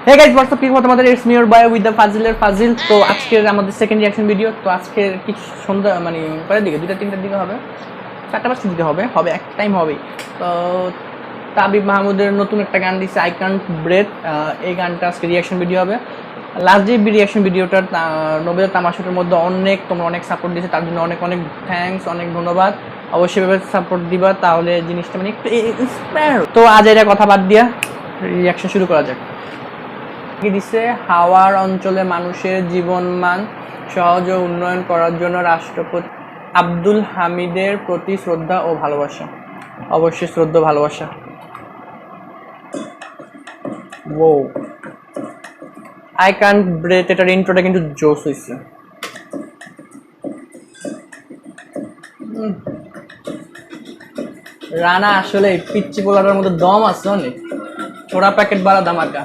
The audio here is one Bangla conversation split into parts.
হে গাইস হোয়াটসঅ্যাপ, কি খবর তোমাদের? It's me your boy with the ফাজিল। তো আজকের আমাদের সেকেন্ড রিঅ্যাকশন ভিডিও। তো আজকের কিছু সন্ধ্যা মানে কয়টার দিকে, 2টা-3টার দিকে হবে, 4টা-5টার দিকে হবে এক টাইম হবেই। তো তাবিব মাহমুদের নতুন একটা গান দিচ্ছে, আই কান্ট ব্রেথ। এই গানটা আজকে রিঅ্যাকশন ভিডিও হবে। লাস্ট যে রিঅ্যাকশন ভিডিওটার নবেদার তামাশাটার মধ্যে তোমরা অনেক সাপোর্ট দিয়েছে, তার জন্য অনেক অনেক থ্যাঙ্কস, অনেক ধন্যবাদ। অবশ্যই ভাবে সাপোর্ট দিবা, তাহলে জিনিসটা মানে একটু ইন্সপায়ার। তো আজ এটা কথা বাদ দিয়া রিঅ্যাকশন শুরু করা যাক। কি দিছে? হাওয়ার অঞ্চলে মানুষের জীবনমান সহজ ও উন্নয়ন করার জন্য রাষ্ট্রপতি আব্দুল হামিদের প্রতি শ্রদ্ধা ও ভালোবাসা। অবশ্যই শ্রদ্ধা ভালোবাসা। ও আই ক্যান্ট ব্রেথ, এটার ইন্ট্রোটা কিন্তু জোস হয়েছে। রানা আসলে পিচ্চি পোলাটার মধ্যে দম আছে অনেক, ছোড়া প্যাকেট বাড়া ধামাকা।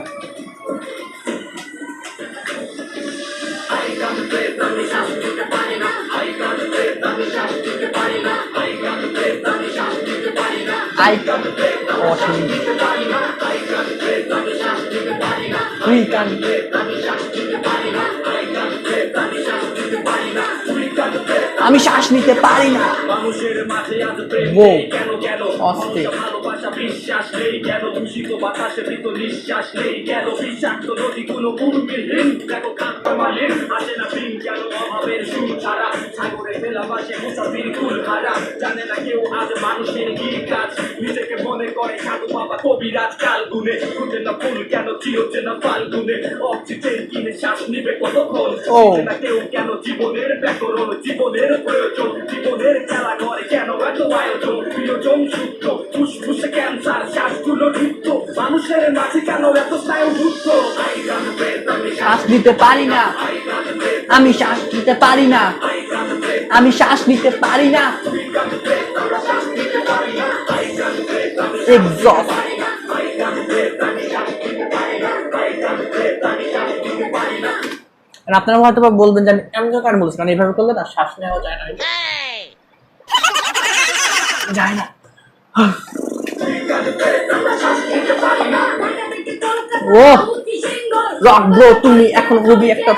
আমি শ্বাস নিতে পারি না। অস্থির। বিশ্বাস নেই কেন দূষিত বাতাসে ভিত নিঃশ্বাস নেই কেন বিষাক্ত নদী কোনো পূর্বহীন দেখো কাঁদমালে আসে না দিন কেন অভাবের সুর ছাড়া সাগরে ফেলা বাসে মুসাফির কুল হারা জানে না কেউ আজ মানুষের কি কাজ নিজেকে মনে করে সাধু বাবা কবিরাজ কাল গুনে খুঁজে না ফুল কেন চিরছে না ফাল্গুনে অক্সিজেন কিনে শ্বাস নিবে কতক্ষণ বুঝে না কেউ কেন জীবনের ব্যাকরণ জীবনের প্রয়োজন জীবনের খেলা করে কেন এত আয়োজন প্রিয়জন সূত্র ফুসফুসে ক্যান্সার শ্বাসগুলো ঢুকত মানুষের মাঝে কেন এত স্নায়ু ঢুকত শ্বাস নিতে পারি না, আমি শ্বাস নিতে পারি না, আমি শ্বাস নিতে পারি না। এক্সস্ট। আপনারা হয়তো বলবেন যে আমি এমন কারণ বলছি, কারণ এইভাবে করলে না শ্বাস নেওয়া যায় না, যায় না। ও রক ব্রো, তুমি এখন খুবই একটা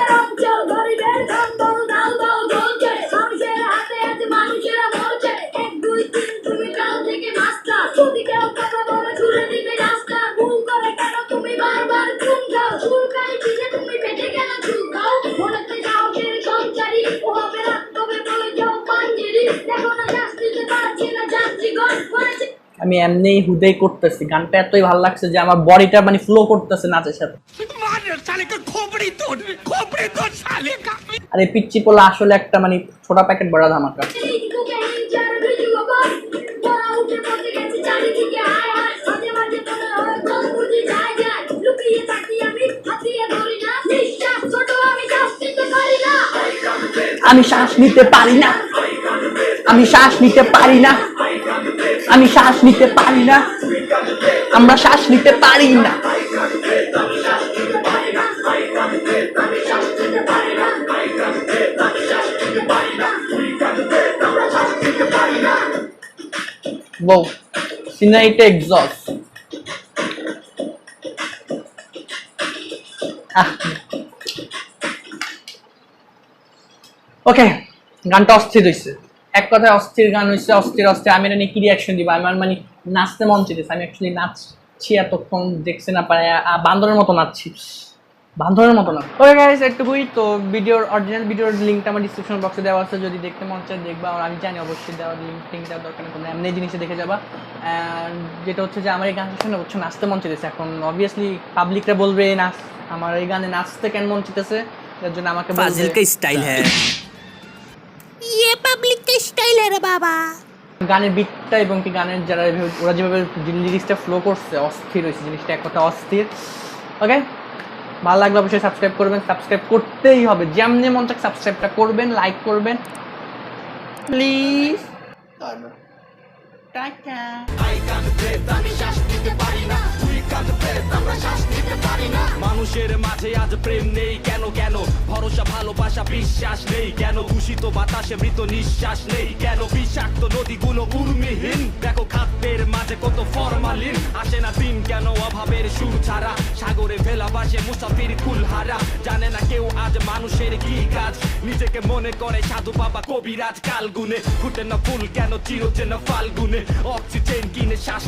আমি এমনি হুদেই করতেছি। গানটা এতই ভালো লাগছে যে আমার বডিটা মানে ফ্লো করতেছে নাচের সাথে। আরে পিচ্চি পোলা আসলে একটা মানে ছোটা প্যাকেট বড় ধামাকা। আমি শ্বাস নিতে পারি না, আমি শ্বাস নিতে পারি না, আমি শ্বাস নিতে পারি না, আমরা শ্বাস নিতে পারি না। Wow, সিনাইটা exhaust. ওকে, গানটা অস্থির হয়েছে, এক কথায় অস্থির গান হয়েছে, অস্থির অস্থির। আমি এটা নিয়ে কি রিয়াকশন দিব? আমার মানে নাচতে মন চেয়েছে। আমি অ্যাকচুয়ালি নাচছি, এতক্ষণ দেখছে না পারে বান্দরের মতো নাচছি, বান্দরের মতো না। ওকে গাইস, একটুকুই। তো অরিজিনাল ভিডিওর লিঙ্কটা আমার ডিসক্রিপশন বক্সে দেওয়া আছে, যদি দেখতে মন চায় দেখবা। আর আমি জানি অবশ্যই দেওয়ার লিঙ্ক দেওয়ার দরকার নেই, তোমরা এমনি জিনিসে দেখে যাবা। যেটা হচ্ছে যে আমার এই গান শুনে হচ্ছে নাচতে মন চেয়েছে। এখন অবভিয়াসলি পাবলিকরা বলবে নাচ, আমার এই গানে নাচতে কেন মন চেয়েছে, এর জন্য আমাকে फाजिल का स्टाइल है, ये पब्लिक का स्टाइल है रे बाबा। গানের বিটটা এবং কি গানের যারা ওরা যেভাবে লিরিক্সটা ফ্লো করছে, অস্থির হয়েছে জিনিসটা, এক কথা অস্থির। ওকে, ভালো লাগলে অবশ্যই সাবস্ক্রাইব করবেন, সাবস্ক্রাইব করতেই হবে, যেমনি মন চাক সাবস্ক্রাইবটা করবেন, লাইক করবেন প্লিজ। টাটা। আমি শ্বাস নিতে পারি না, তুই কাঁদবে, আমরা শ্বাস নিতে পারি না। মানুষের মাঝে আজ প্রেম নেই কেন কেন ভরসা ভালোবাসা বিশ্বাস নেই কেন দূষিত বাতাসে মৃত নিঃশ্বাস নেই কেন বিষাক্ত নদীগুলো উর্মিহীন দেখো খাদ্যের মাঝে কত ফরমালিন আসে না দিন কেন অভাবের সুর ছাড়া সাগরে ভেলা বাসে মুসাফির কুলহারা জানে না কেউ আজ মানুষের কি কাজ নিজেকে মনে করে সাধু বাবা কবিরাজ কাল গুনে ফুটে না ফুল কেন চিরচেনা ফাল্গুনে অক্সিজেন কিনে শ্বাস